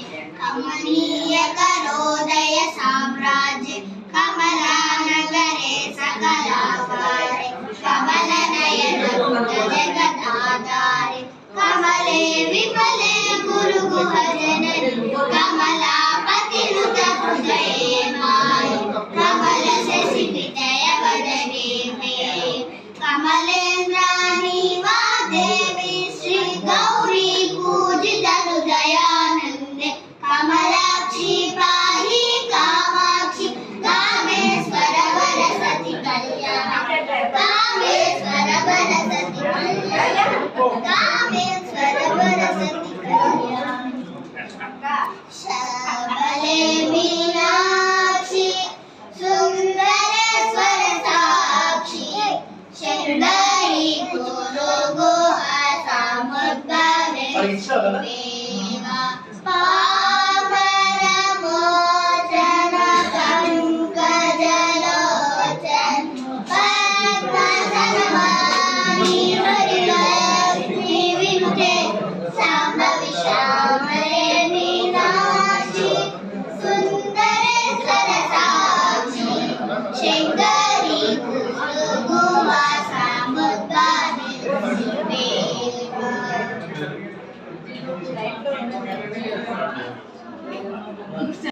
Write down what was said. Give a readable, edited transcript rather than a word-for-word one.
कमनीय करोदय साम्राज्य कमलानगरे सकलाकारे कमलनयन जगदाधारे कमले विमले गुरुगुहजननि कमलापतिनुत हृदये माये कमल शशिविजय वदने मे कमलेन्द्राणि वा देवी श्री गौरी पूजित हृदयानन्दे कमलाक्षी पाहि कामाक्षी कामेश्वर वरसति कल्याण कामेश्वर वरसति कल्याण कामेश्वर वरसति कल्याण शबले मीनाक्षी सुंदर स्वर साक्षी शृंगारी गुरु गुहा समुद्भवे देवा पामर मोचन पंकजलोचन पद्मसनमानि हरिलक्ष्मी विनुते शाम्भवी श्यामले मीनाक्षी सुंदर सरसाक्षी शृंगारी गुरु गुहा समुद्भवे देवा